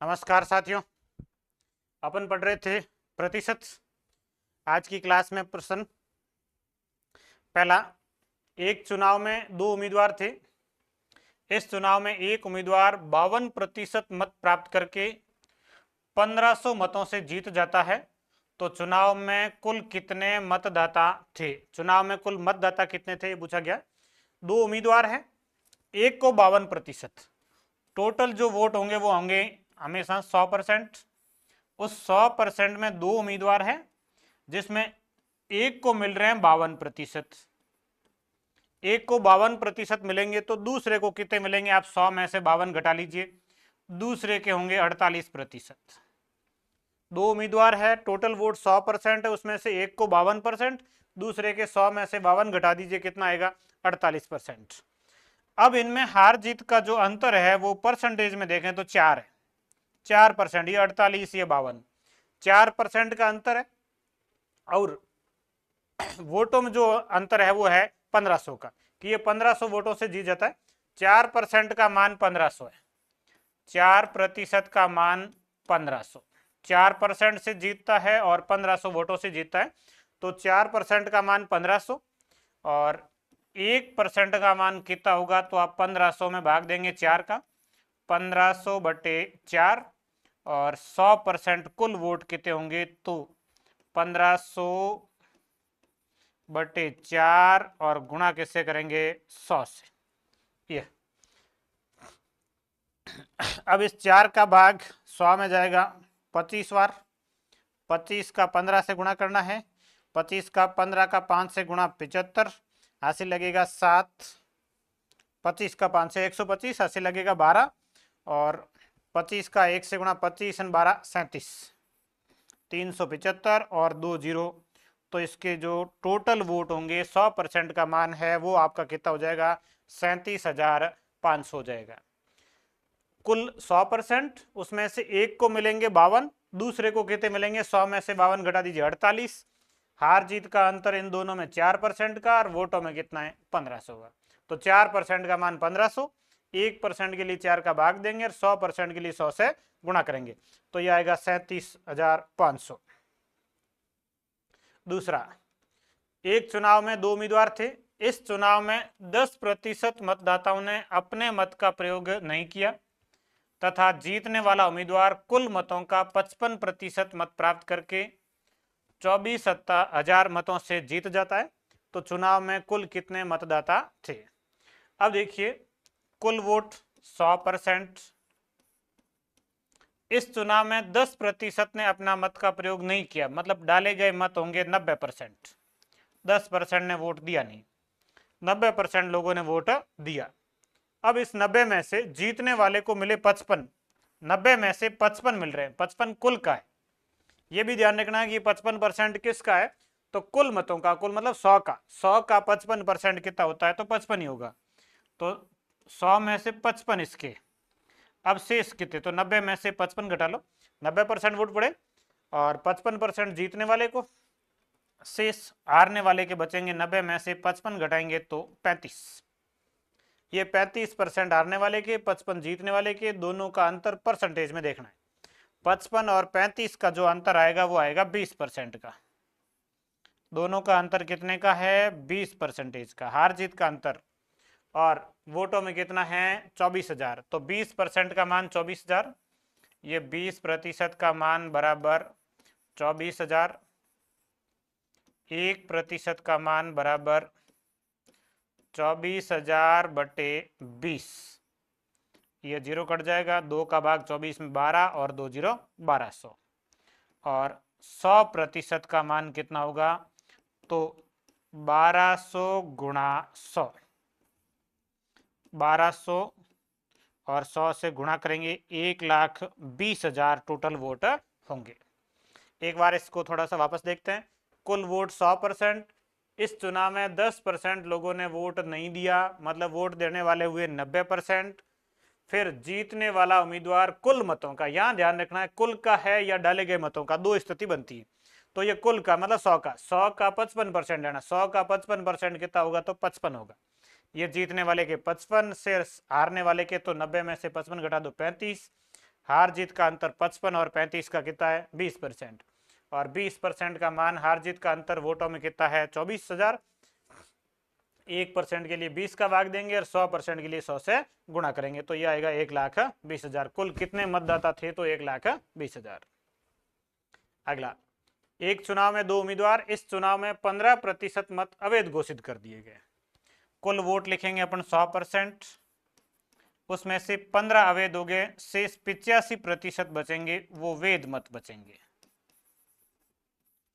नमस्कार साथियों, अपन पढ़ रहे थे प्रतिशत। आज की क्लास में प्रश्न पहला, एक चुनाव में दो उम्मीदवार थे। इस चुनाव में एक उम्मीदवार 52% मत प्राप्त करके 1500 मतों से जीत जाता है, तो चुनाव में कुल कितने मतदाता थे? चुनाव में कुल मतदाता कितने थे ये पूछा गया। दो उम्मीदवार हैं, एक को 52%, टोटल जो वोट होंगे वो होंगे हमेशा 100%। उस 100% में दो उम्मीदवार हैं जिसमें एक को मिल रहे हैं 52%। एक को 52% मिलेंगे तो दूसरे को कितने मिलेंगे? आप 100 में से 52 घटा लीजिए, दूसरे के होंगे 48%। दो उम्मीदवार है, टोटल वोट 100% है, उसमें से एक को 52%, दूसरे के 100 में से 52 घटा दीजिए, कितना आएगा? 48%। अब इनमें हार जीत का जो अंतर है वो परसेंटेज में देखें तो 4 है। 4%, ये 48, ये 52, 4% का अंतर है। और वोटों में जो अंतर है वो है 1500 का, कि ये 1500 वोटों से जीत जाता है। 4% का मान 1500 है, 4% का मान 1500, 4% से जीतता है और 1500 वोटों से जीतता है, तो 4% का मान 1500 और 1% का मान कितना होगा? तो आप 1500 में भाग देंगे 4 का, 1500 बटे 4, और 100% कुल वोट कितने होंगे? तो 1500 बटे 4 और गुणा किससे करेंगे? 100 से। ये अब इस 4 का भाग 100 में जाएगा 25 बार। 25 का 15 से गुणा करना है, 25 का 15 का 5 से गुणा 75, हासिल लगेगा 7। 25 का 5 से 125, हासिल लगेगा 12, और 25 का 1 से गुणा 25 और 12 37, 375 और 2 जीरो। तो इसके जो टोटल वोट होंगे 100% का मान है वो आपका कितना हो जाएगा? 37,500 हो जाएगा। कुल 100%, उसमें से एक को मिलेंगे 52, दूसरे को कितने मिलेंगे? 100 में से 52 घटा दीजिए 48। हार जीत का अंतर इन दोनों में 4% का, और वोटों में कितना है? 1500 का। तो 4% का मान 1500, 1% के लिए 4 का भाग देंगे और 100% के लिए 100 से गुणा करेंगे, तो यह आएगा 37,500। दूसरा, एक चुनाव में दो उम्मीदवार थे। इस चुनाव में 10% मतदाताओं ने अपने मत का प्रयोग नहीं किया तथा जीतने वाला उम्मीदवार कुल मतों का 55% मत प्राप्त करके 24,000 मतों से जीत जाता है, तो चुनाव में कुल कितने मतदाता थे? अब देखिए, कुल वोट 100%। इस चुनाव में 10% ने अपना मत का प्रयोग नहीं किया, मतलब डाले गए मत होंगे 90%। 10% ने वोट दिया नहीं, 90% लोगों ने वोट दिया। अब इस 90 में से जीतने वाले को मिले 55, 90 में से 55 मिल रहे हैं, 55 कुल का है। ये भी ध्यान रखना है कि 55% किसका है? तो कुल मतों का, कुल मतलब 100 का, 100 का 55% कितना होता है? तो 55 ही होगा। तो 100 में से 55 इसके, अब शेष कितने? तो 90 में से 55 घटा लो, 90% वोट पड़े और 55% जीतने वाले को, शेष हारने वाले के बचेंगे। 90 में से 55 घटाएंगे तो 35। ये 35% हारने वाले के, 55 जीतने वाले के, दोनों का अंतर परसेंटेज में देखना है। 55 और 35 का जो अंतर आएगा वो आएगा 20% का। दोनों का अंतर कितने का है? 20% का हार जीत का अंतर। और वोटों में कितना है? 24,000, तो 20% का मान 24,000, ये 20% का मान बराबर 24,000, 1% का मान बराबर 24,000 बटे 20, ये जीरो कट जाएगा, 2 का भाग 24 में 12 और 2 जीरो 1200, और 100% का मान कितना होगा? तो 1200 गुणा 100, 1200 और 100 से गुणा करेंगे, 1,20,000 टोटल वोट होंगे। एक बार इसको थोड़ा सा वापस देखते हैं। कुल वोट 100%, इस चुनाव में 10% लोगों ने वोट नहीं दिया, मतलब वोट देने वाले हुए 90%। फिर जीतने वाला उम्मीदवार कुल मतों का, यहां ध्यान रखना है कुल का है या डाले गए मतों का, दो स्थिति बनती है। तो ये कुल का मतलब 100 का, 100 का 55% लेना, 100 का 55% कितना होगा? तो 55 होगा। ये जीतने वाले के 55 से हारने वाले के, तो 90 में से 55 घटा दो 35, हार जीत का अंतर 55 और 35 का कितना है 20%, और 20% का मान हार जीत का अंतर वोटों में कितना है 24,000। 1% के लिए 20 का भाग देंगे और 100% के लिए 100 से गुणा करेंगे तो यह आएगा 1,20,000। कुल कितने मतदाता थे तो 1,20,000। अगला, एक चुनाव में 2 उम्मीदवार, इस चुनाव में 15% मत अवैध घोषित कर दिए गए। कुल वोट लिखेंगे अपन 100%, उसमें से 15 अवैध हो गए, शेष 85% बचेंगे, वो वैध मत बचेंगे।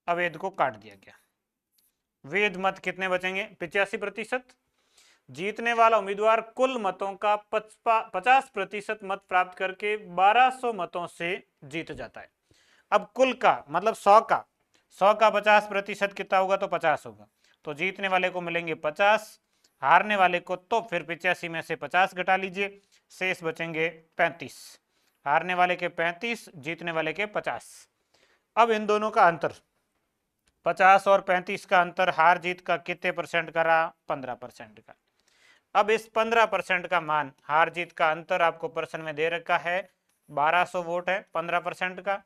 अवैध को काट दिया गया। वैध मत कितने बचेंगे 85%। जीतने वाला उम्मीदवार कुल मतों का 50% मत प्राप्त करके 1200 मतों से जीत जाता है। अब कुल का मतलब 100 का 50% कितना होगा तो 50 होगा, तो जीतने वाले को मिलेंगे 50, हारने वाले को तो फिर 85 में से 50 घटा लीजिए, शेष बचेंगे 35। हारने वाले के 35, जीतने वाले के 50। अब इन दोनों का अंतर 50 और 35 का अंतर हार जीत का कितने परसेंट का रहा 15% का। अब इस 15% का मान, हार जीत का अंतर आपको परसेंट में दे रखा है 1200 वोट है 15% का,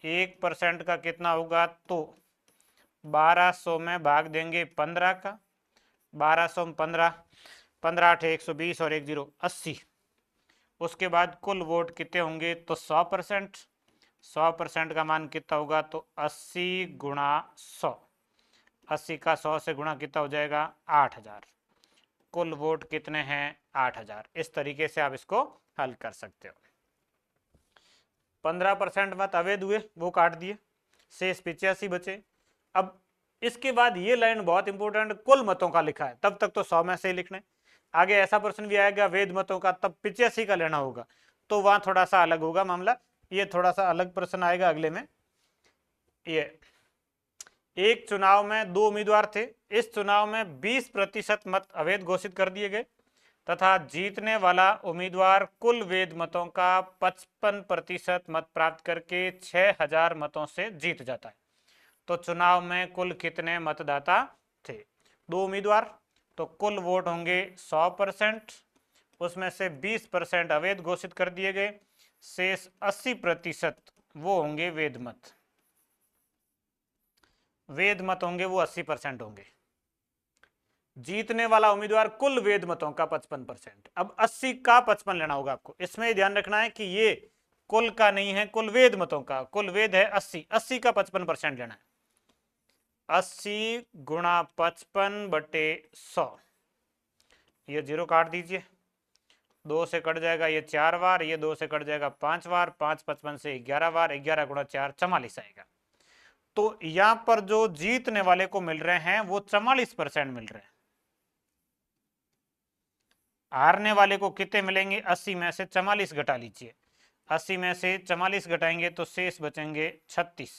1% का कितना होगा तो 1200 में भाग देंगे 15 का, 1200 में 15, 15 8 120 और 1 0 80। उसके बाद कुल वोट कितने होंगे तो 100%, 100% का मान कितना होगा तो 80 गुणा 100, 80 का 100 से गुणा कितना हो जाएगा 8000। कुल वोट कितने हैं 8000। इस तरीके से आप इसको हल कर सकते हो। 15% मत अवैध हुए वो काट दिए, शेष 85 बचे। अब इसके बाद ये लाइन बहुत इंपॉर्टेंट, कुल मतों का लिखा है, तब तक तो 100 में से ही लिखना है। आगे ऐसा प्रश्न भी आएगा वैध मतों का, तब 85 का लेना होगा, तो वहां थोड़ा सा अलग होगा मामला। ये थोड़ा सा अलग प्रश्न आएगा अगले में। ये एक चुनाव में 2 उम्मीदवार थे, इस चुनाव में 20% मत अवैध घोषित कर दिए गए तथा जीतने वाला उम्मीदवार कुल वैध मतों का 55% मत प्राप्त करके 6000 मतों से जीत जाता है। तो चुनाव में कुल कितने मतदाता थे 2 उम्मीदवार, तो कुल वोट होंगे 100%, उसमें से 20% अवैध घोषित कर दिए गए, शेष 80% वो होंगे वैध मत। वैध मत होंगे वो 80% होंगे। जीतने वाला उम्मीदवार कुल वैध मतों का 55%। अब 80 का 55 लेना होगा आपको, इसमें ध्यान रखना है कि ये कुल का नहीं है, कुल वैध मतों का, कुल वैध है 80, 80 का 55% लेना है। 80 गुणा 55 बटे 100, ये 0 काट दीजिए, 2 से कट जाएगा ये 4 बार, ये 2 से कट जाएगा 5 बार, 5 55 से 11 बार, 11 गुणा 4 44 आएगा। तो यहां पर जो जीतने वाले को मिल रहे हैं वो 44% मिल रहे हैं। हारने वाले को कितने मिलेंगे 80 में से 44 घटा लीजिए, 80 में से 44 घटाएंगे तो शेष बचेंगे 36।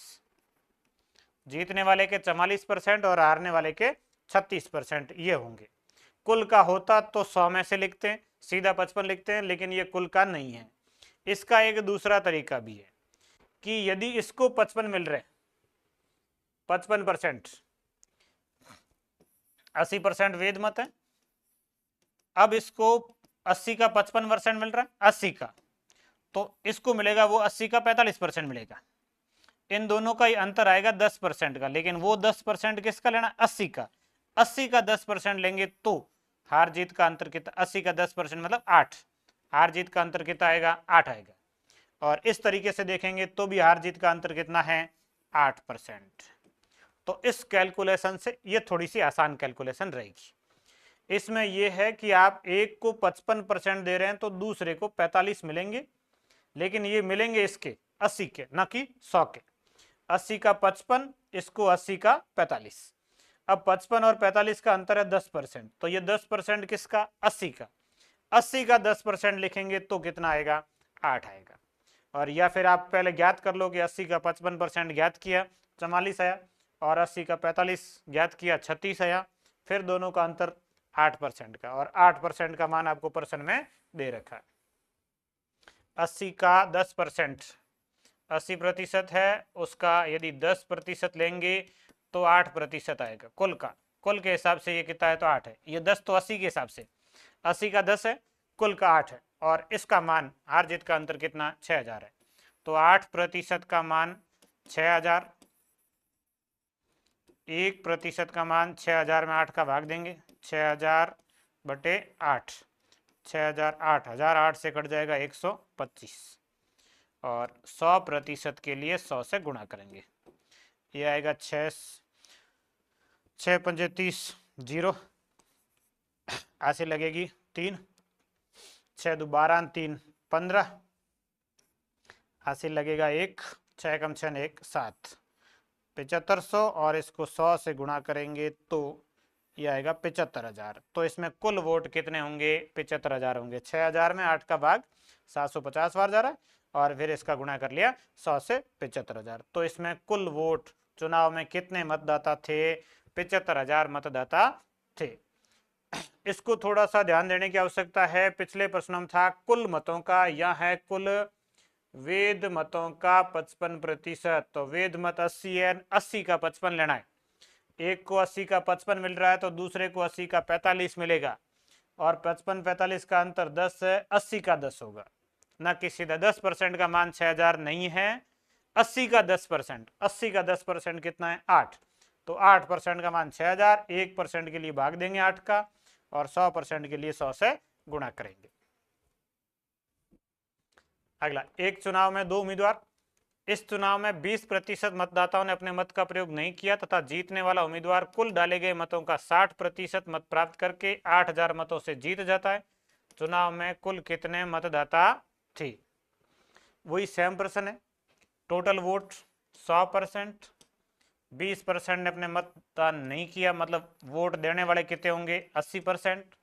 जीतने वाले के 44% और हारने वाले के 36% ये होंगे। कुल का होता तो 100 में से लिखते हैं, सीधा 55 लिखते हैं, लेकिन ये कुल का नहीं है। इसका एक दूसरा तरीका भी है कि यदि इसको 55 मिल रहे 55%, 80% वैध मत है, अब इसको 80 का 55% मिल रहा है 80 का, तो इसको मिलेगा वो 80 का 45% मिलेगा। इन दोनों का ही अंतर आएगा 10% का, लेकिन वो 10% किसका लेना 80 का, 80 का 10% लेंगे तो हार जीत का अंतर कितना 80 का 10% मतलब 8, हार जीत का अंतर कितना आएगा 8 आएगा। और इस तरीके से देखेंगे तो भी हार जीत का अंतर कितना है 8%। तो इस कैलकुलेशन से ये थोड़ी सी आसान कैलकुलेशन रहेगी। इसमें यह है कि आप एक को 55% दे रहे हैं तो दूसरे को 45 मिलेंगे, लेकिन ये मिलेंगे इसके 80 के, ना कि 100 के। 80 का 55, इसको 80 का 45। अब 55 और 45 का अंतर है 10%, तो ये 10% किसका 80 का, 80 का 10% लिखेंगे तो कितना आएगा 8 आएगा। और या फिर आप पहले ज्ञात कर लो कि 80 का 55% ज्ञात किया 44 आया, और 80 का 45 ज्ञात किया 36 आया, फिर दोनों का अंतर 8% का, और 8% का मान आपको प्रश्न में दे रखा है। 80 का 10%, 80% है, उसका यदि 10% लेंगे तो 8% आएगा कुल का। कुल के हिसाब से ये कितना है तो 8 है, ये 10 तो 80 के हिसाब से, 80 का 10 है, कुल का 8 है, और इसका मान हार जीत का अंतर कितना 6000 है। तो 8% का मान 6000, 1% का मान 6000 में 8 का भाग देंगे, 6000 बटे 8, 6000 8 से कट जाएगा 125 और 100% के लिए 100 से गुणा करेंगे। ये आएगा 6 पंजे 30, 0 ऐसे लगेगी 3, 6 दो 12, 3 15 ऐसे लगेगा 1, 6 कम 6 1 7, 7500 और इसको 100 से गुणा करेंगे तो ये आएगा 75,000। तो इसमें कुल वोट कितने होंगे 75,000 होंगे। 6000 में 8 का भाग 750 बार जा रहा है और फिर इसका गुणा कर लिया 100 से 75,000। तो इसमें कुल वोट चुनाव में कितने मतदाता थे 75,000 मतदाता थे। इसको थोड़ा सा ध्यान देने की आवश्यकता है। पिछले प्रश्न में था कुल मतों का, यह है कुल वेद मतों का 55%। तो वेद मत 80 है, 80 का 55 लेना है। एक को 80 का 55 मिल रहा है तो दूसरे को 80 का 45 मिलेगा और 55-45 का अंतर 10 है, 80 का 10 होगा ना कि सीधा 10% का मान 6000 नहीं है, 80 का 10%, 80 का 10% कितना है 8। तो 8% का मान 6000, 1% के लिए भाग देंगे 8 का और 100% के लिए 100 से गुणा करेंगे। अगला, एक चुनाव में 2 उम्मीदवार। इस चुनाव में 20% मतदाताओं ने अपने मत का प्रयोग नहीं किया तथा जीतने वाला उम्मीदवार कुल डाले गए मतों का 60% मत प्राप्त करके 8000 मतों से जीत जाता है। चुनाव में कुल कितने मतदाता थे? वही सेम प्रश्न है। टोटल वोट 100%, 20% ने अपने मतदान नहीं किया, मतलब वोट देने वाले कितने होंगे 80%।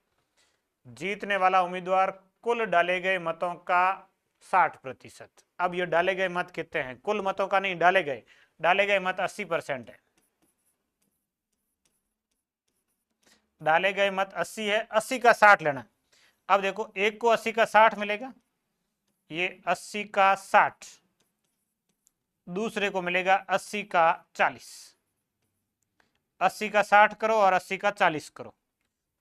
जीतने वाला उम्मीदवार कुल डाले गए मतों का 60%। अब ये डाले गए मत कितने हैं? कुल मतों का नहीं, डाले गए मत 80% है। डाले गए मत 80 है, 80 का 60 लेना। अब देखो, एक को 80 का 60 मिलेगा, ये 80 का 60, दूसरे को मिलेगा 80 का 40। 80 का 60 करो और 80 का 40 करो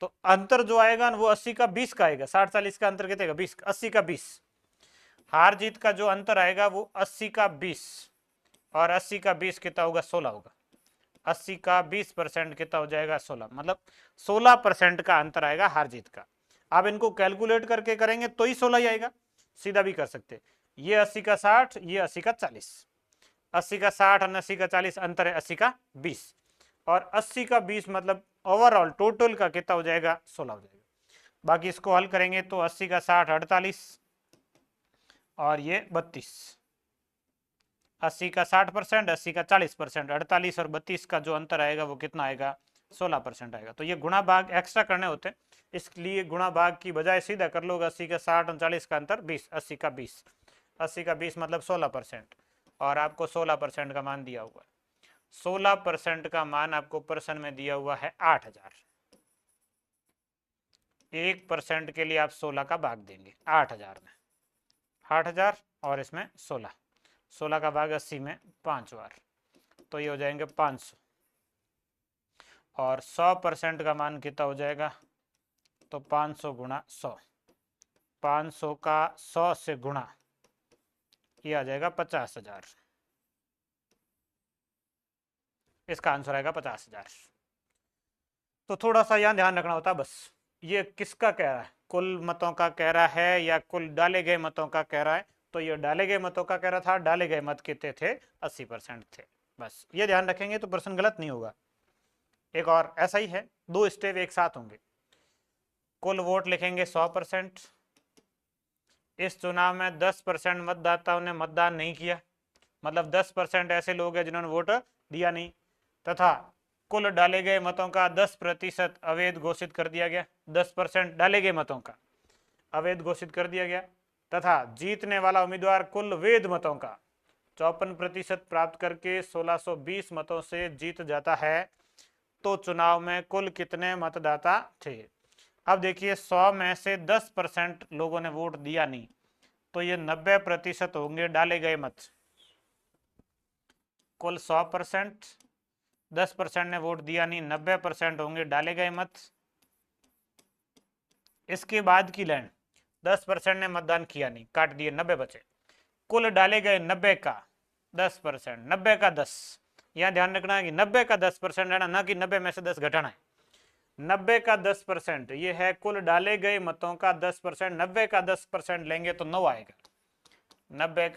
तो अंतर जो आएगा वो 80 का 20 का आएगा। 60-40 का अंतर कितने का 20, 80 का 20। हार जीत का जो अंतर आएगा वो 80 का 20 और 80 का 20 कितना होगा 16 होगा। 80 का 20% कितना हो जाएगा 16, मतलब 16% का अंतर आएगा हार जीत का। अब इनको कैलकुलेट करके करेंगे तो ही 16 ही आएगा, सीधा भी कर सकते। ये 80 का 60, ये 80 का 40, 80 का 60 और 80 का 40 अंतर है 80 का 20 और 80 का 20 मतलब ओवरऑल टोटल का कितना हो जाएगा 16 हो जाएगा। बाकी इसको हल करेंगे तो 80 का 60 48 और ये 32। 80 का 60%, 80 का 40%, 48 और 32 का जो अंतर आएगा वो कितना आएगा 16% आएगा। तो ये गुणा भाग एक्स्ट्रा करने होते हैं, इसलिए गुणा भाग की बजाय सीधा कर लो। 80 का 60 और 40 का अंतर 20, 80 का 20, 80 का 20 मतलब 16% और आपको 16% का मान दिया हुआ है। 16% का मान आपको प्रश्न में दिया हुआ है 8000। 1% के लिए आप 16 का भाग देंगे 8000 में, 8000 और इसमें 16, 16 का भाग 80 में 5 बार, तो ये हो जाएंगे 500 और 100% का मान कितना हो जाएगा तो 500 गुणा 100, 500 का 100 से गुणा, ये आ जाएगा 50,000। इसका आंसर आएगा 50,000। तो थोड़ा सा यहाँ ध्यान रखना होता है बस, ये किसका कह रहा है, कुल मतों का कह रहा है या कुल डाले गए मतों का कह रहा है? तो ये डाले गए मतों का कह रहा था। डाले गए मत कितने थे 80% थे। बस ये ध्यान रखेंगे तो प्रश्न गलत नहीं होगा। एक और ऐसा ही है, 2 स्टेप एक साथ होंगे। कुल वोट लिखेंगे 100%। इस चुनाव में 10% मतदाताओं ने मतदान नहीं किया, मतलब 10% ऐसे लोग हैं जिन्होंने वोट दिया नहीं, तथा कुल डाले गए मतों का 10% अवैध घोषित कर दिया गया। 10% डाले गए मतों का अवैध घोषित कर दिया गया तथा जीतने वाला उम्मीदवार कुल वैध मतों का 54% प्राप्त करके 1620 मतों से जीत जाता है। तो चुनाव में कुल कितने मतदाता थे? अब देखिए, 100 में से 10% लोगों ने वोट दिया नहीं, तो ये 90% होंगे डाले गए मत। कुल 100%, 10% ने वोट दिया नहीं, 90% होंगे डाले गए मत। इसके बाद की लाइन 10% ने मतदान किया नहीं, काट दिए, 90 बचे। कुल डाले गए 90 का 10%, 90 का 10, यहां ध्यान रखना है कि 90 का 10% लेना, ना कि 90 में से 10 घटाना है। 90 का 10%, ये है कुल डाले गए मतों का 10%। 90 का 10% लेंगे तो 9 आएगा। 90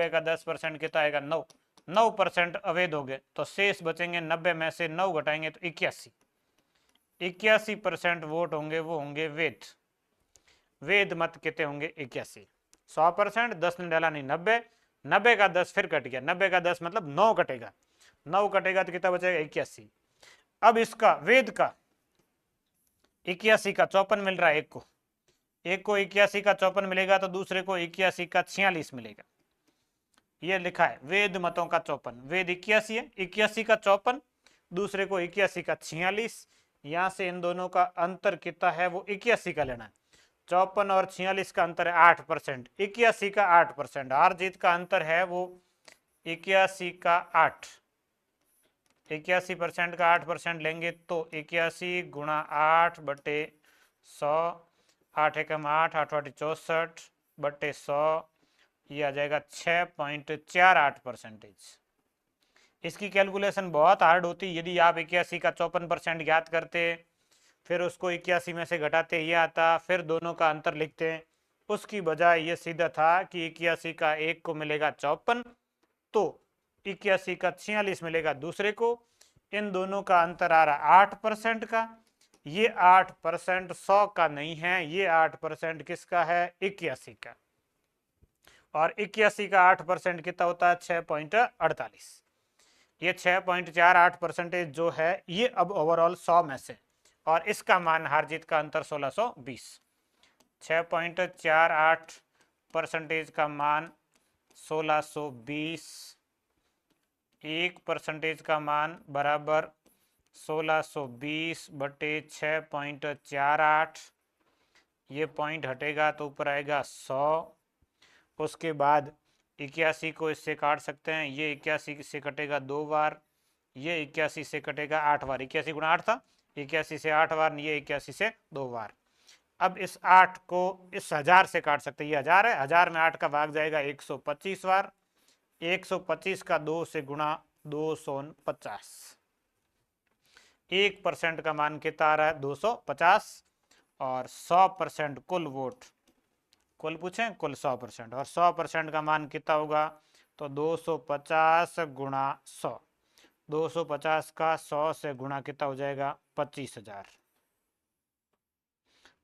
का 10% कितना आएगा? 9। 9% अवैध हो गए तो शेष बचेंगे, 90 में से 9 घटाएंगे तो 81। 81% वोट होंगे वो होंगे वैध। वैध मत कितने होंगे? 81। 100%, 10 ने डाला नहीं, 90। 90 का 10 फिर कट गया, 90 का 10 मतलब 9 कटेगा। 9 कटेगा तो कितना बचेगा? 81। अब इसका वैध का 81 का 54 मिल रहा है, एक को 81 का 54 मिलेगा तो दूसरे को 81 का 46 मिलेगा। ये लिखा है वैध मतों का 54, वैध 81 है, 81 का 54, दूसरे को 81 का 46। यहां से इन दोनों का अंतर कितना है? वो 81 का लेना है। 54 और 46 का अंतर है 8%, 81 का 8%। हार जीत का अंतर है वो 81 का 8। 81% का 8% लेंगे तो 81 गुणा 8 बटे 100, 8 एकम 8, 8 वाटी 64 बटे 100, ये आ जाएगा 6.48%। इसकी कैलकुलेशन बहुत हार्ड होती। यदि आप 81 का 54% ज्ञात करते, फिर उसको 81 में से घटाते, ये आता, फिर दोनों का अंतर लिखते, उसकी बजाय ये सीधा था कि 81 का एक को मिलेगा 54, तो 81 का 46 मिलेगा दूसरे को। इन दोनों का अंतर आ रहा 8% का। ये 8% 100 का नहीं है, ये 8% किसका है? 81 का। और 81 का 8% कितना होता है? 6.48। ये 6.48% जो है ये अब ओवरऑल 100 में से, और इसका मान हार जीत का अंतर 1620। 6.48% का मान 1620, 1% का मान बराबर 1620 बटे 6.48। ये पॉइंट हटेगा तो ऊपर आएगा 100। उसके बाद 81 को इससे काट सकते हैं, ये 81 से कटेगा 2 बार, ये 81 से कटेगा 8 बार। 81 गुणा 8 था, 81 से 8 बार, ये 81 से 2 बार। अब इस 8 को इस 1000 से काट सकते हैं, ये 1000 है, 1000 में 8 का भाग जाएगा 125 बार। 125 का 2 से गुणा 250। 1% का मान कितना आ रहा है? 250। और 100% कुल वोट, कुल पूछें, कुल 100%, और 100% का मान कितना होगा? तो 250 गुणा 100। 250 का 100 से गुणा कितना हो जाएगा? 25,000।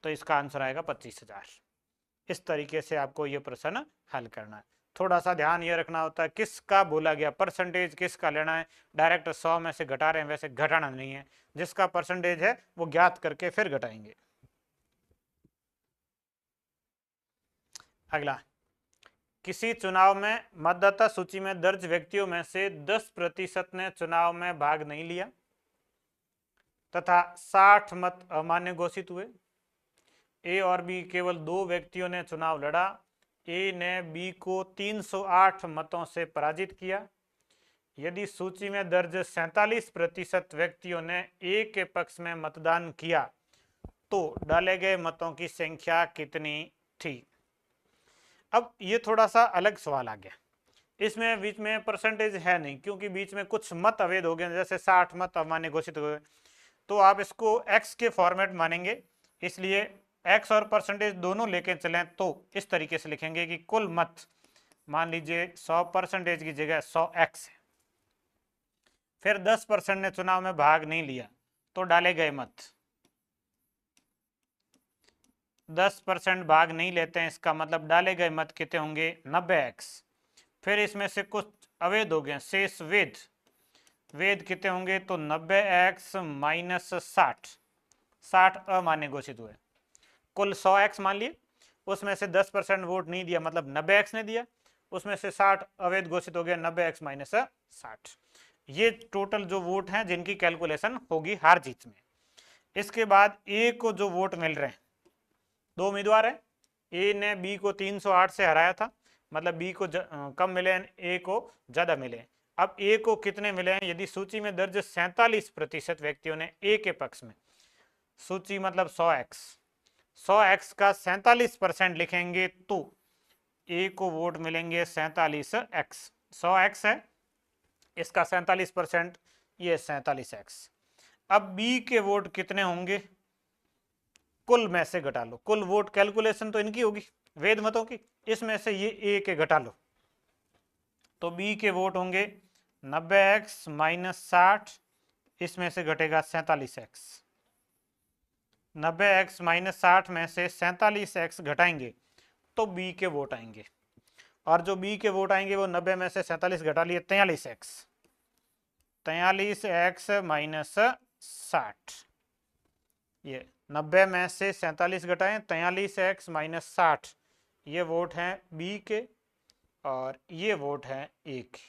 तो इसका आंसर आएगा 25,000। इस तरीके से आपको ये प्रश्न हल करना है। थोड़ा सा ध्यान ये रखना होता है किसका बोला गया, परसेंटेज किसका लेना है। डायरेक्ट 100 में से घटा रहे हैं, वैसे घटाना नहीं है, जिसका परसेंटेज है वो ज्ञात करके फिर घटाएंगे। अगला, किसी चुनाव में मतदाता सूची में दर्ज व्यक्तियों में से 10% ने चुनाव में भाग नहीं लिया तथा 60 मत अमान्य घोषित हुए। ए और बी केवल 2 व्यक्तियों ने चुनाव लड़ा। ए ने बी को 308 मतों से पराजित किया। यदि सूची में दर्ज 47% व्यक्तियों ने ए के पक्ष में मतदान किया तो डाले गए मतों की संख्या कितनी थी? अब ये थोड़ा सा अलग सवाल आ गया, इसमें बीच में परसेंटेज है नहीं, क्योंकि बीच में कुछ मत अवैध हो गए, जैसे 60 मत अमान्य घोषित हुए, तो आप इसको एक्स के फॉर्मेट मानेंगे, इसलिए एक्स और परसेंटेज दोनों लेके चलें तो इस तरीके से लिखेंगे कि कुल मत, मान लीजिए 100% की जगह 100x है, फिर 10% ने चुनाव में भाग नहीं लिया तो डाले गए मत 10% भाग नहीं लेते हैं, इसका मतलब डाले गए मत कितने होंगे? 90x। फिर इसमें से कुछ अवैध हो गए, शेष वेद, वेद कितने होंगे? तो 90x माइनस 60 अमान्य घोषित हुए। कुल 100x मान लिए, उसमें से 10% वोट नहीं दिया, मतलब 90x ने दिया, उसमें से 60 अवैध घोषित हो गया, 90x माइनस 60। ये टोटल जो वोट हैं जिनकी कैलकुलेशन होगी हार जीत में। इसके बाद ए को जो वोट मिल रहे हैं, 2 उम्मीदवार है, ए ने बी को 308 से हराया था, मतलब बी को कम मिले, ए को ज्यादा मिले। अब ए को कितने मिले हैं? यदि सूची में दर्ज 47% व्यक्तियों ने ए के पक्ष में, सूची मतलब 100x, 100x का 47% लिखेंगे तो ए को वोट मिलेंगे 47x। 100x है, इसका 47%, ये 47x। अब बी के वोट कितने होंगे, कुल में से घटा लो, कुल वोट कैलकुलेशन तो इनकी होगी वेद मतों की, इसमें से ये ए के घटा लो, तो बी के वोट होंगे 90x माइनस 60, इसमें से घटेगा 47x। 90x माइनस 60 में से 47x घटाएंगे तो बी के वोट आएंगे, और जो बी के वोट आएंगे वो 90 में से 47 घटा लिए 43x। 43x माइनस 60, ये 90 में से 47 घटाएं, 43x माइनस 60, ये वोट हैं बी के और ये वोट हैं ए के।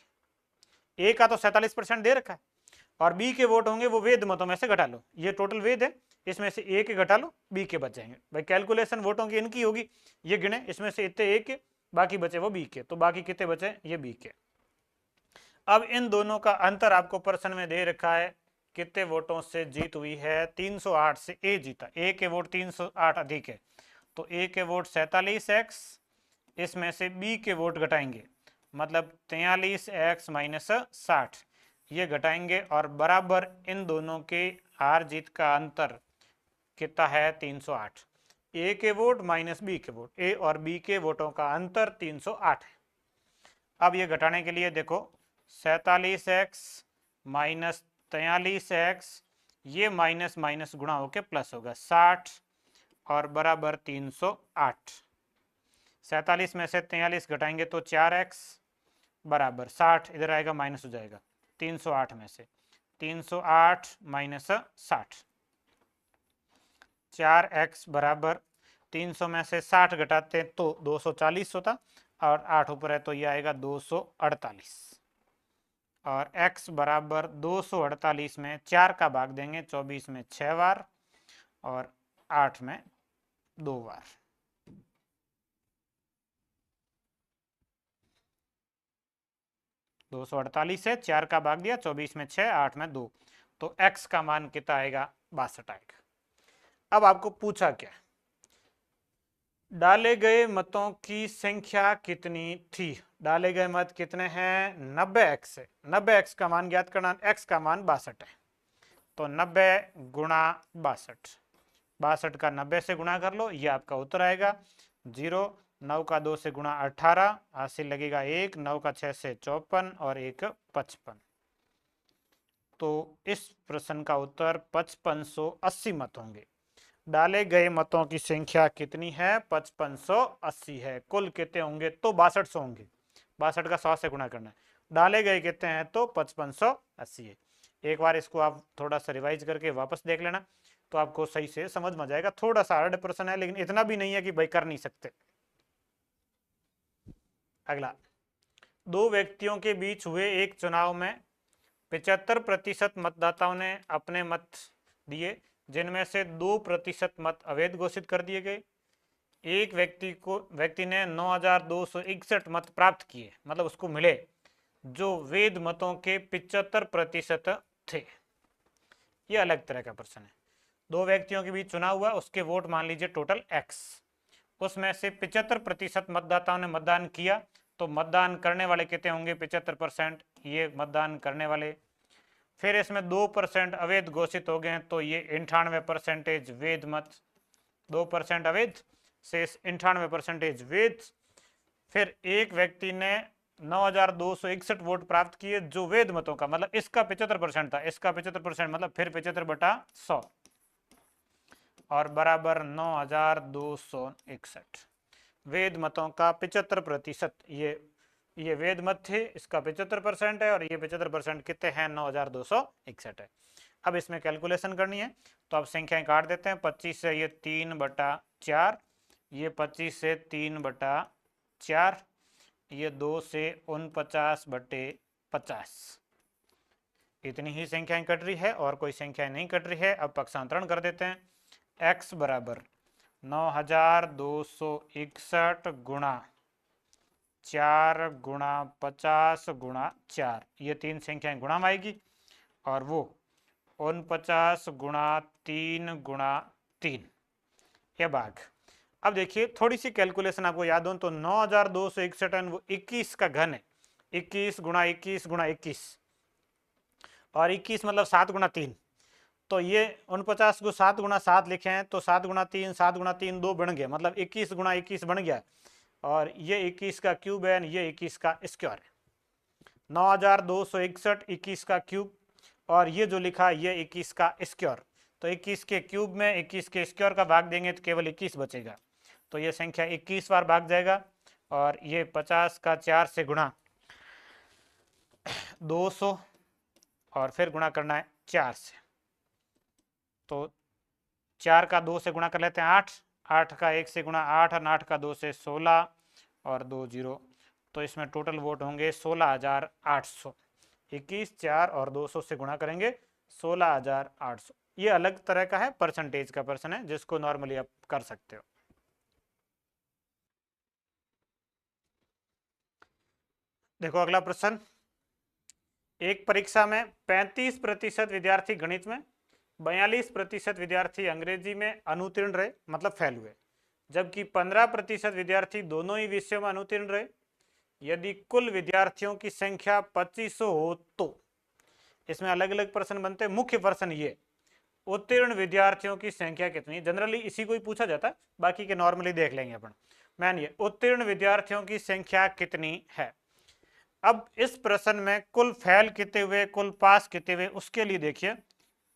ए का तो 47% दे रखा है और बी के वोट होंगे वो वेद मतों में से घटा लो, ये टोटल वेद है, इसमें से ए के घटा लो, बी के बच जाएंगे। भाई कैलकुलेशन वोटों की इनकी होगी, ये गिने, इसमें से इतने ए के, बाकी बचे वो बी के, तो बाकी कितने बचे, ये बी के। अब इन दोनों का अंतर आपको प्रश्न में दे रखा है, कितने वोटों से जीत हुई है, 308 से ए जीता, ए के वोट 308 अधिक है, तो ए के वोट 47x, इसमें से बी के वोट घटाएंगे, मतलब 43x माइनस 60, ये घटाएंगे, और बराबर इन दोनों के हार जीत का अंतर कितना है, 308। ए के वोट माइनस बी के वोट, ए और बी के वोटों का अंतर 308 है। अब ये घटाने के लिए देखो, 47x माइनस 43x, ये माइनस माइनस गुणा होके प्लस होगा 60 और बराबर 308। 47 में से 43 घटाएंगे तो 4x बराबर 60, इधर आएगा माइनस हो जाएगा 308 में से 308 माइनस 60, 4x बराबर 300 में से 60 घटाते तो 240 होता, और 8 ऊपर है तो ये आएगा 248, और x बराबर 248 में 4 का भाग देंगे, 24 में 6 बार और 8 में 2 बार। दो सौ 48 है, 4 का भाग दिया, 24 में 6, 8 में 2, तो x का मान कितना आएगा, 62 आएगा। अब आपको पूछा क्या, डाले गए मतों की संख्या कितनी थी, डाले गए मत कितने हैं, 90x है, 90x का मान ज्ञात करना, x का मान 62 है, तो 90 गुणा 62, 62 का 90 से गुणा कर लो, ये आपका उत्तर आएगा 0। 9 का 2 से गुणा 18, हासिल लगेगा 1, 9 का 6 से 54 और 1 55, तो इस प्रश्न का उत्तर 5580 मत होंगे। डाले गए मतों की संख्या कितनी है, 5580 है, कुल कितने होंगे तो 6200 होंगे, 62 का 100 से गुणा करना है, डाले गए कितने हैं तो 5580 है। एक बार इसको आप थोड़ा सा रिवाइज करके वापस देख लेना तो आपको सही से समझ में आ जाएगा, थोड़ा सा हार्ड प्रश्न है लेकिन इतना भी नहीं है कि भाई कर नहीं सकते। अगला, दो व्यक्तियों के बीच हुए एक चुनाव में 75% मतदाताओं ने अपने मत दिए, जिनमें से 2% मत अवैध घोषित कर दिए गए। एक व्यक्ति ने 9261 मत प्राप्त किए, मतलब उसको मिले, जो वैध मतों के 75% थे। यह अलग तरह का प्रश्न है। दो व्यक्तियों के बीच चुनाव हुआ, उसके वोट मान लीजिए टोटल x, उसमें से 75% मतदाताओं ने मतदान किया, तो मतदान करने वाले कितने होंगे, 75%, ये मतदान करने वाले। फिर इसमें 2% अवैध घोषित हो गए, तो ये 98% वैध मत, 2% अवैध से 98% वैध। फिर एक व्यक्ति ने 9261 वोट प्राप्त किए जो वैध मतों का, मतलब इसका 75% था, इसका 75%, मतलब फिर 75/100 और बराबर 9261। वैध मतों का 75%, ये वैध मत थे, इसका 75% है, और ये 75% कितने हैं, 9261 है। अब इसमें कैलकुलेशन करनी है, तो आप संख्याएं काट देते हैं, 25 से ये 3/4, ये 25 से 3/4, ये 2 से 49/50, इतनी ही संख्याएं कट रही है और कोई संख्या नहीं कट रही है। अब पक्षांतरण कर देते हैं, x बराबर 9261 गुणा 4 गुणा 50 गुणा 4, ये तीन संख्याएं गुणा में आएगी, और वो 49 गुणा 3 गुणा 3, ये भाग। अब देखिए थोड़ी सी कैलकुलेशन आपको याद हो तो 9261 टन वो 21 का घन है, 21 गुणा 21 गुणा 21, और 21 मतलब 7 गुणा 3, तो ये 49 को 7 गुणा 7 लिखे हैं तो 7 गुणा 3 7 गुणा 3 2 बन गया, मतलब 21 गुणा 21 बन गया, और ये 21 का क्यूब है, ये 21 का स्क्वायर है। 9261 21 का क्यूब, और ये जो लिखा ये 21 का स्क्वायर, तो 21 के क्यूब में 21 के स्क्वायर का भाग देंगे तो केवल 21 बचेगा, तो ये संख्या 21 बार भाग जाएगा, और ये 50 का 4 से गुणा 200, और फिर गुणा करना है 4 से, तो 4 का 2 से गुणा कर लेते हैं 8, 8 का 1 से गुणा 8, और 8 का 2 से 16, और 2 जीरो, तो इसमें टोटल वोट होंगे 16,800। 21 4 और 200 से गुणा करेंगे 16,800। ये अलग तरह का है, परसेंटेज का प्रश्न है जिसको नॉर्मली आप कर सकते हो। देखो अगला प्रश्न, एक परीक्षा में 35% विद्यार्थी गणित में, 42% विद्यार्थी अंग्रेजी में अनुत्तीर्ण रहे, मतलब फेल हुए, जबकि 15% विद्यार्थी दोनों ही विषयों में अनुत्तीर्ण रहे। यदि कुल विद्यार्थियों की संख्या 2500 हो तो, इसमें अलग अलग प्रश्न बनते हैं। मुख्य प्रश्न ये, उत्तीर्ण विद्यार्थियों की संख्या कितनी, जनरली इसी को ही पूछा जाता है, बाकी के नॉर्मली देख लेंगे अपन। मैन ये उत्तीर्ण विद्यार्थियों की संख्या कितनी है। अब इस प्रश्न में कुल फेल कितने हुए, कुल पास कितने हुए, उसके लिए देखिए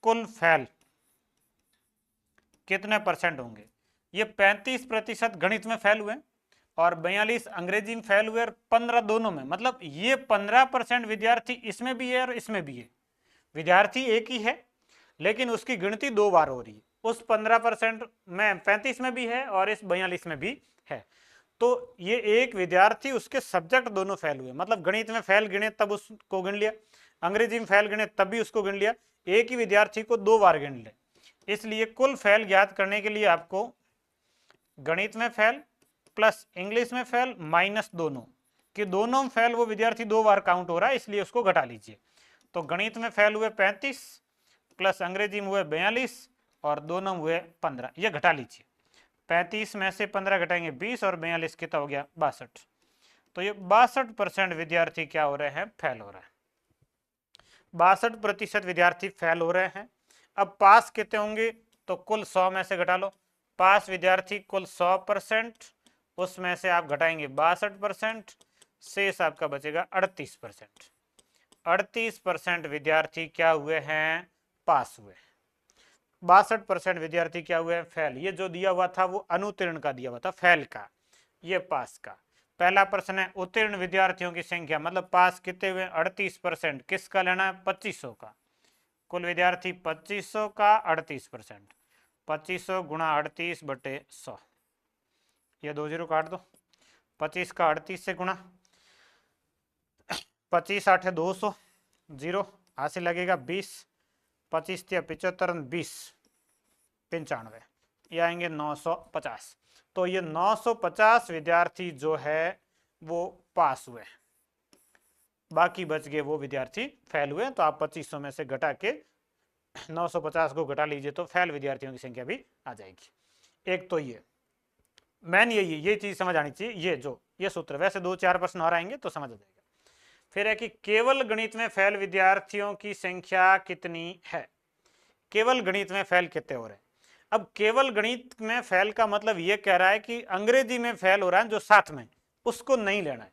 कुल फेल कितने परसेंट होंगे। ये 35% गणित में फेल हुए, और 42 अंग्रेजी में फेल हुए, और 15 दोनों में, मतलब ये 15% विद्यार्थी इसमें भी है और इसमें भी है। विद्यार्थी एक ही है लेकिन उसकी गिनती 2 बार हो रही है, उस 15% में 35 में भी है और इस 42 में भी है। तो ये एक विद्यार्थी उसके सब्जेक्ट दोनों फेल हुए, मतलब गणित में फेल गिने तब उसको गिन लिया, अंग्रेजी में फेल गिने तब भी उसको गिन लिया, एक ही विद्यार्थी को 2 बार गिन ले। इसलिए कुल फेल ज्ञात करने के लिए आपको गणित में फेल प्लस इंग्लिश में फेल माइनस दोनों, कि दोनों में फेल वो विद्यार्थी 2 बार काउंट हो रहा है, इसलिए उसको घटा लीजिए। तो गणित में फेल हुए 35 प्लस अंग्रेजी में हुए 42 और दोनों में हुए 15, ये घटा लीजिए। 35 में से 15 घटाएंगे 20, और 42 कितना हो गया 62। तो ये 62% विद्यार्थी क्या हो रहे हैं, फेल हो रहे हैं। 62% विद्यार्थी फेल हो रहे हैं। अब पास कितने होंगे, तो कुल 100 में से घटा लो, पास विद्यार्थी कुल 100%, उसमें से आप घटाएंगे 62%, शेष आपका बचेगा 38%। 38% विद्यार्थी क्या हुए हैं, पास हुए। 62% विद्यार्थी क्या हुए हैं, फेल। ये जो दिया हुआ था वो अनुत्तीर्ण का दिया हुआ था, फेल का, ये पास का। पहला प्रश्न है उत्तीर्ण विद्यार्थियों की संख्या, मतलब पास कितने हुए, 38%, किसका लेना है, 2500 का। कुल विद्यार्थी 2500 का 38%, 2500 गुणा 38 बटे 100, ये 2 जीरो काट दो, 25 का 38 से गुणा, 25 8 है 200, जीरो हासिल लगेगा 20, 25 या 75 20 95, ये आएंगे 950। तो ये 950 विद्यार्थी जो है वो पास हुए, बाकी बच गए वो विद्यार्थी फेल हुए। तो आप 2500 में से घटा के 950 को घटा लीजिए तो फेल विद्यार्थियों की संख्या भी आ जाएगी। एक तो ये मैन ये चीज समझ आनी चाहिए, ये सूत्र, वैसे 2-4 प्रश्न और आएंगे तो समझ आ जाएगा। फिर है कि केवल गणित में फेल विद्यार्थियों की संख्या कितनी है। केवल गणित में फेल कितने हो रहे हैं। अब केवल गणित में फेल का मतलब ये कह रहा है कि अंग्रेजी में फेल हो रहा है जो साथ में, उसको नहीं लेना है।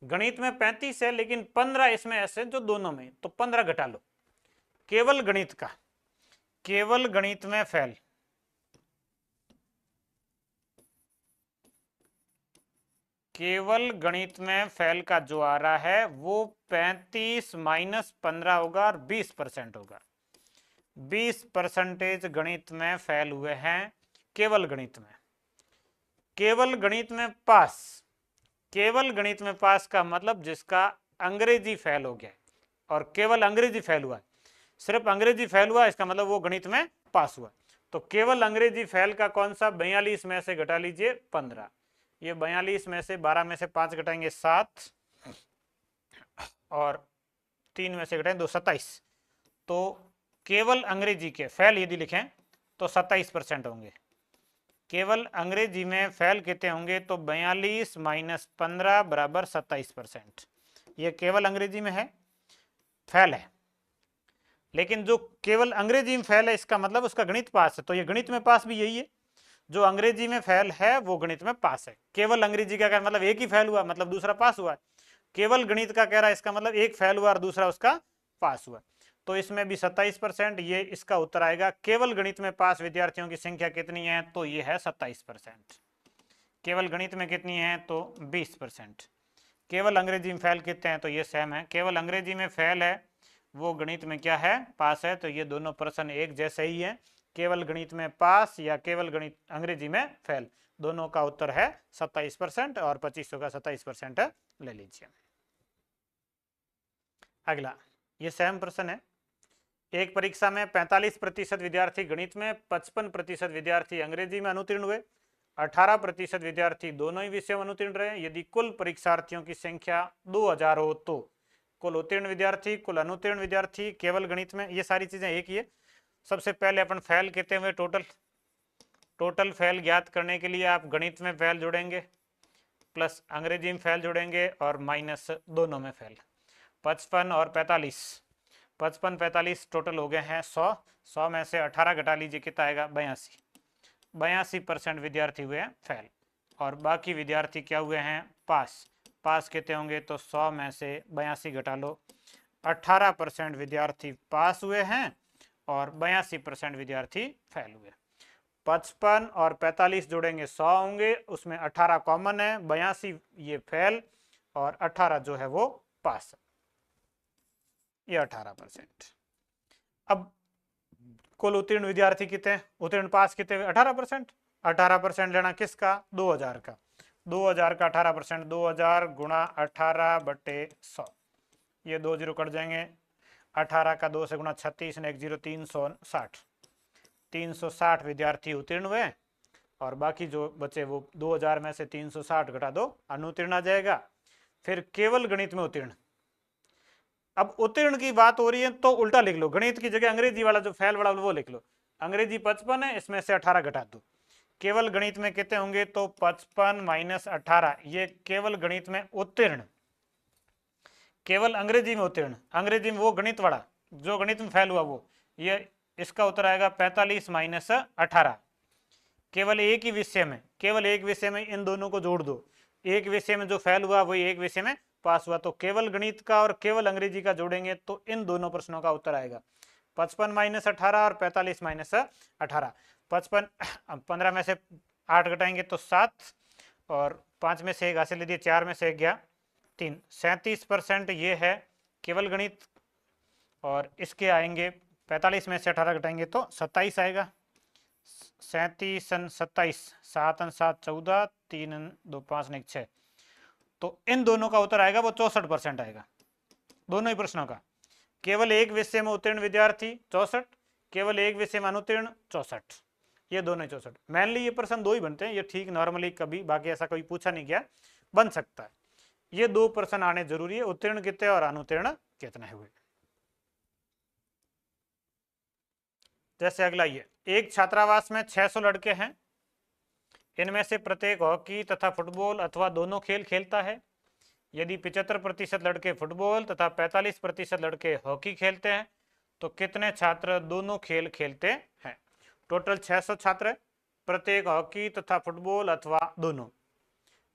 गणित में 35 है लेकिन 15 इसमें ऐसे जो दोनों में, तो 15 घटा लो। केवल गणित का, केवल गणित में फेल, केवल गणित में फेल का जो आ रहा है वो 35 माइनस 15 होगा और 20% होगा। 20% गणित में फेल हुए हैं केवल गणित में। केवल गणित में पास, केवल गणित में पास का मतलब जिसका अंग्रेजी फेल हो गया, और केवल अंग्रेजी फेल हुआ, सिर्फ अंग्रेजी फेल हुआ, इसका मतलब वो गणित में पास हुआ। तो केवल अंग्रेजी फेल का कौन सा, 42 में से घटा लीजिए 15, ये 42 में से 12 में से 5 घटाएंगे 7, और 3 में से घटाएंगे 2 27। तो केवल अंग्रेजी के फेल यदि लिखें तो 27% होंगे। केवल अंग्रेजी में फेल कितने होंगे, तो 42 माइनस 15 बराबर 27%। ये केवल अंग्रेजी में है, फेल है। लेकिन जो केवल अंग्रेजी में फेल है इसका मतलब उसका गणित पास है, तो ये गणित में पास भी यही है, जो अंग्रेजी में फेल है वो गणित में पास है। केवल अंग्रेजी का क्या मतलब एक ही फेल हुआ मतलब दूसरा पास हुआ है। केवल गणित का कह रहा है इसका मतलब एक फेल हुआ और दूसरा उसका पास हुआ। तो इसमें भी 27%, ये इसका उत्तर आएगा। केवल गणित में पास विद्यार्थियों की संख्या कितनी है, तो ये है 27%। केवल गणित में कितनी है, तो 20%। केवल अंग्रेजी में फेल कितने हैं, तो ये सेम है। केवल अंग्रेजी में फेल है वो गणित में क्या है, पास है। तो ये दोनों प्रश्न एक जैसे ही है, केवल गणित में पास या केवल गणित अंग्रेजी में फेल, दोनों का उत्तर है 27% और 2500 का 27% ले लीजिए। अगला ये सेम प्रश्न है। एक परीक्षा में 45% विद्यार्थी गणित में, 55% विद्यार्थी अंग्रेजी में अनुत्तीर्ण हुए, 18% विद्यार्थी दोनों ही विषयों में अनुत्तीर्ण रहे। यदि कुल परीक्षार्थियों की संख्या 2000 हो तो कुल उत्तीर्ण विद्यार्थी, कुल अनुत्तीर्ण विद्यार्थी केवल गणित में, ये सारी चीजें एक ही है। सबसे पहले अपन फेल कहते हुए टोटल फेल ज्ञात करने के लिए आप गणित में फेल जोड़ेंगे प्लस अंग्रेजी में फेल जोड़ेंगे और माइनस दोनों में फेल। 55 और 45, 55 45 टोटल हो गए हैं 100। 100 में से 18 घटा लीजिए, कितना आएगा, 82। 82% विद्यार्थी हुए हैं फेल और बाकी विद्यार्थी क्या हुए हैं, पास। पास कितने होंगे, तो 100 में से 82 घटा लो, 18% विद्यार्थी पास हुए हैं और 82% विद्यार्थी फेल हुए। 55 और 45 जोड़ेंगे 100 होंगे, उसमें 18 कॉमन है, 82 ये फेल और 18 जो है वो पास, ये 18%। अब कुल उत्तीर्ण विद्यार्थी कितने, उत्तीर्ण पास कितने, 18%। 18% लेना किसका, 2000 का। 2000 का 18%, 2000 गुणा 18/100, ये 2 जीरो कट जाएंगे। 18 का 2 से गुणा 36 ने 1 जीरो, 360। 360 विद्यार्थी उत्तीर्ण हुए और बाकी जो बचे वो 2000 में से 360 घटा दो, अनुत्तीर्ण आ जाएगा। फिर केवल गणित में उत्तीर्ण। अब उत्तीर्ण की बात हो रही है तो उल्टा लिख लो, गणित की जगह अंग्रेजी वाला जो फेल वाला वो लिख लो। अंग्रेजी 55 है, इसमें से 18 घटा दो। केवल गणित में कितने होंगे, तो 55 माइनस 18, ये केवल गणित में उत्तीर्ण। केवल अंग्रेजी में उत्तीर्ण, अंग्रेजी में वो गणित वाला जो गणित में फेल हुआ वो, ये इसका उत्तर आएगा 45 माइनस 18। केवल एक ही विषय में, केवल एक विषय में इन दोनों को जोड़ दो। एक विषय में जो फेल हुआ वही एक विषय में पास हुआ, तो केवल गणित का और केवल अंग्रेजी का जोड़ेंगे तो इन दोनों प्रश्नों का उत्तर आएगा 55 माइनस 18 और 45 माइनस 18। 55, 15 में से 8 घटाएंगे तो 7 और 5 में से 1 हासिल ले दिए, 4 में से 1 गया 3। 37% ये है केवल गणित और इसके आएंगे 45 में से 18 घटाएंगे तो 27 आएगा। 37 27, 7 7 14, 3 2 5 1 6, तो इन दोनों का उत्तर आएगा वो 64% आएगा, दोनों ही प्रश्नों का। केवल एक विषय में उत्तीर्ण विद्यार्थी 64, केवल एक विषय में अनुत्तीर्ण 64, ये दोनों 64। मेनली ये प्रश्न दो ही बनते हैं, ये ठीक नॉर्मली कभी बाकी ऐसा कोई पूछा नहीं गया, बन सकता है। ये दो प्रश्न आने जरूरी है, उत्तीर्ण कितने और अनुत्तीर्ण कितने हुए। जैसे अगला ये, एक छात्रावास में 600 लड़के हैं, इनमें से प्रत्येक हॉकी तथा फुटबॉल अथवा दोनों खेल खेलता है। यदि 75% लड़के फुटबॉल तथा 45% लड़के हॉकी खेलते हैं तो कितने छात्र दोनों खेल खेलते हैं। टोटल 600 छात्र, प्रत्येक हॉकी तथा फुटबॉल अथवा दोनों।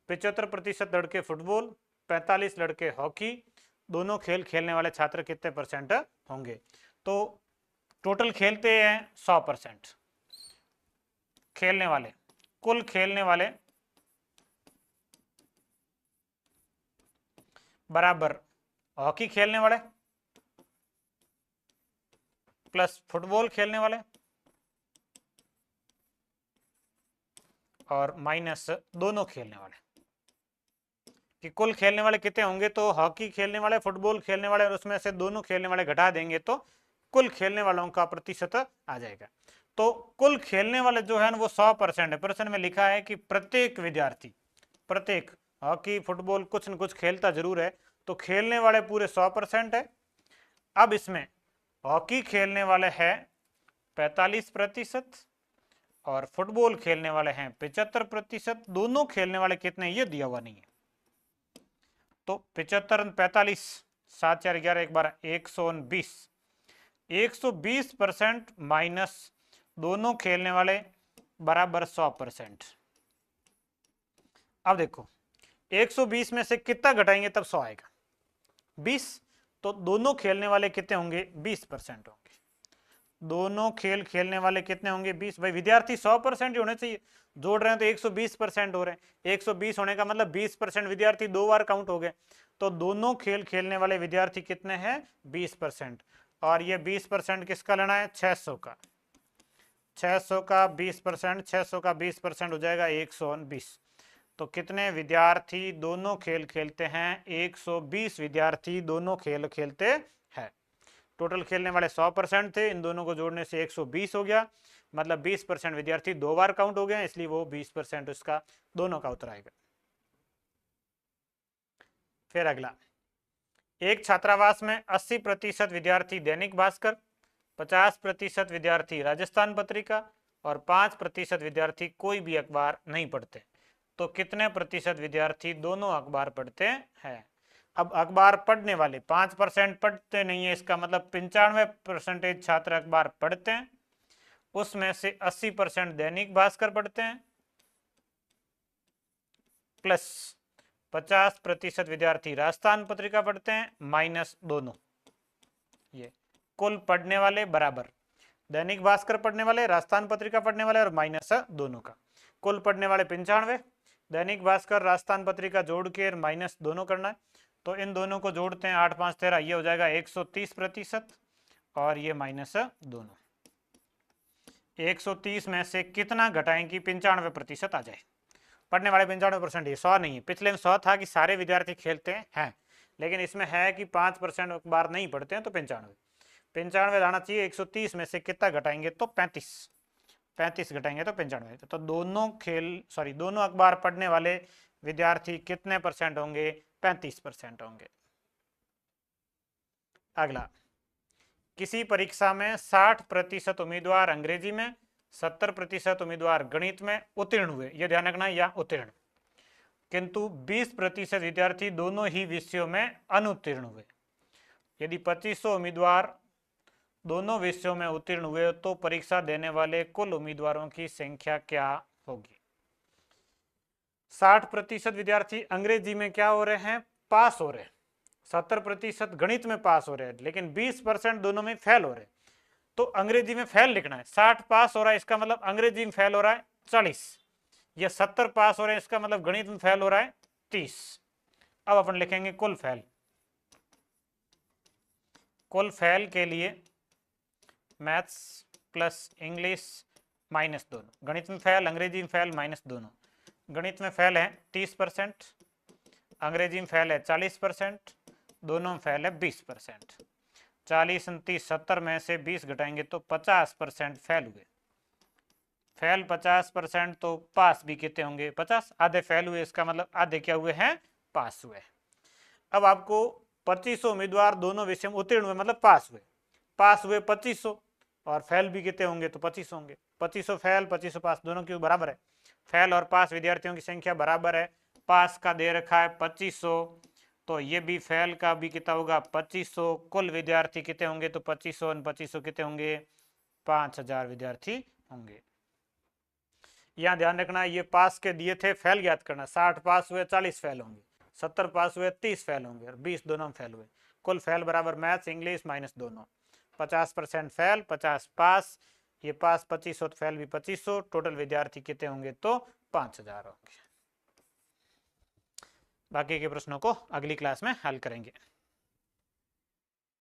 75% लड़के फुटबॉल, 45 लड़के हॉकी, दोनों खेल खेलने वाले छात्र कितने परसेंट होंगे। तो टोटल खेलते हैं 100%, खेलने वाले, कुल खेलने वाले बराबर हॉकी खेलने वाले प्लस फुटबॉल खेलने वाले और माइनस दोनों खेलने वाले। कि कुल खेलने वाले कितने होंगे, तो हॉकी खेलने वाले, फुटबॉल खेलने वाले और उसमें से दोनों खेलने वाले घटा देंगे तो कुल खेलने वालों का प्रतिशत आ जाएगा। तो कुल खेलने वाले जो है वो 100% है। प्रश्न में लिखा है कि प्रत्येक विद्यार्थी, प्रत्येक हॉकी फुटबॉल कुछ न कुछ खेलता जरूर है, तो खेलने वाले पूरे 100% है। अब इसमें हॉकी खेलने वाले है 45%, और फुटबॉल खेलने वाले हैं 75%। दोनों खेलने वाले कितने ये दिया हुआ नहीं है, तो 75 45 7 4 11 1 12 120 120% माइनस दोनों खेलने वाले बराबर 100%। अब देखो 120 में से कितना घटाएंगे तब 100 आएगा, 20। तो दोनों खेलने वाले कितने होंगे, 20% होंगे। दोनों खेल खेलने वाले कितने होंगे, 20। भाई विद्यार्थी 100% ही होने चाहिए, जोड़ रहे हैं तो 120% हो रहे हैं। 120 होने का मतलब 20% विद्यार्थी 2 बार काउंट हो गए। तो दोनों खेल खेलने वाले विद्यार्थी कितने हैं, 20%। और ये 20% किसका लेना है, 600 का। 600 का 20%, 600 का 20% हो जाएगा 120। तो कितने विद्यार्थी दोनों खेल खेलते हैं, 120 विद्यार्थी दोनों खेल खेलते हैं। टोटल खेलने वाले 100% थे, इन दोनों को जोड़ने से 120 हो गया, मतलब 20% विद्यार्थी 2 बार काउंट हो गए, इसलिए वो 20% उसका दोनों का उत्तर आएगा। फिर अगला, एक छात्रावास में 80% विद्यार्थी दैनिक भास्कर, 50% विद्यार्थी राजस्थान पत्रिका और 5% विद्यार्थी कोई भी अखबार नहीं पढ़ते। तो कितने प्रतिशत विद्यार्थी दोनों अखबार पढ़ते हैं। अब अखबार पढ़ने वाले 5% पढ़ते नहीं है, इसका मतलब 95% छात्र अखबार पढ़ते हैं। उसमें से 80% दैनिक भास्कर पढ़ते हैं, प्लस 50% विद्यार्थी राजस्थान पत्रिका पढ़ते हैं, माइनस दोनों। ये कुल पढ़ने वाले बराबर दैनिक भास्कर पढ़ने वाले, राजस्थान पत्रिका पढ़ने वाले और माइनस दोनों का। कुल पढ़ने वाले 95, दैनिक भास्कर राजस्थान पत्रिका जोड़ के माइनस दोनों करना है। तो इन दोनों को जोड़ते हैं 8 5 13, ये हो जाएगा 130% और ये माइनस दोनों। 130 में से कितना घटाएं कि 95% आ जाए। पढ़ने वाले 95%, ये 100 नहीं है। पिछले में 100 था कि सारे विद्यार्थी खेलते हैं, लेकिन इसमें है कि 5% अखबार नहीं पढ़ते हैं, तो 95 आना चाहिए। 130 में से कितना घटाएंगे तो 35 घटाएंगे तो 95। तो दोनों अखबार पढ़ने वाले विद्यार्थी कितने परसेंट होंगे, 35% होंगे। अगला, किसी परीक्षा में 60% उम्मीदवार अंग्रेजी में, 70% उम्मीदवार गणित में उत्तीर्ण हुए, यह ध्यान रखना, या उत्तीर्ण, किंतु 20% विद्यार्थी दोनों ही विषयों में अनुत्तीर्ण हुए। यदि 2500 उम्मीदवार दोनों विषयों में उत्तीर्ण हुए तो परीक्षा देने वाले कुल उम्मीदवारों की संख्या क्या होगी। 60% विद्यार्थी अंग्रेजी में क्या हो रहे हैं, पास हो रहे हैं। 70% गणित में पास हो रहे हैं, लेकिन 20% दोनों में फेल हो रहे हैं। तो अंग्रेजी में फेल लिखना है। 60 पास हो रहा है, इसका मतलब अंग्रेजी में फेल हो रहा है 40, या 70 पास हो रहे हैं, इसका मतलब गणित में फेल हो रहा है 30। अब अपन लिखेंगे कुल फेल। कुल फेल के लिए मैथ्स प्लस इंग्लिश माइनस दोनों, गणित में फेल, अंग्रेजी में फेल, माइनस दोनों। गणित में फेल है 30%, अंग्रेजी में फेल है 40%, दोनों में फेल है 20%। 40 30 70 में से 20 घटाएंगे तो 50% फेल हुए। फेल 50% तो पास भी कितने होंगे, 50। आधे फेल हुए, इसका मतलब आधे क्या हुए हैं, पास हुए। अब आपको 2500 उम्मीदवार दोनों विषय में उत्तीर्ण हुए, मतलब पास हुए 2500, और फेल भी कितने होंगे तो 25 होंगे। 2500 फेल 2500 पास, दोनों क्यों बराबर है। फेल और पास विद्यार्थियों की संख्या बराबर है। पास का दे रखा है 2500, तो ये भी फेल का भी कितना होगा 2500। कुल विद्यार्थी कितने होंगे तो 2500 और 2500 कितने होंगे, 5000 विद्यार्थी होंगे। यहाँ ध्यान रखना, ये पास के दिए थे, फेल याद करना। 60 पास हुए 40 फेल होंगे, 70 पास हुए 30 फेल होंगे, और 20 दोनों में फेल हुए। कुल फेल बराबर मैथ्स इंग्लिश माइनस दोनों। 50% फेल 50 पास, ये पास 2500 तो फेल भी 2500। टोटल विद्यार्थी कितने होंगे तो 5000 होंगे। बाकी के प्रश्नों को अगली क्लास में हल करेंगे।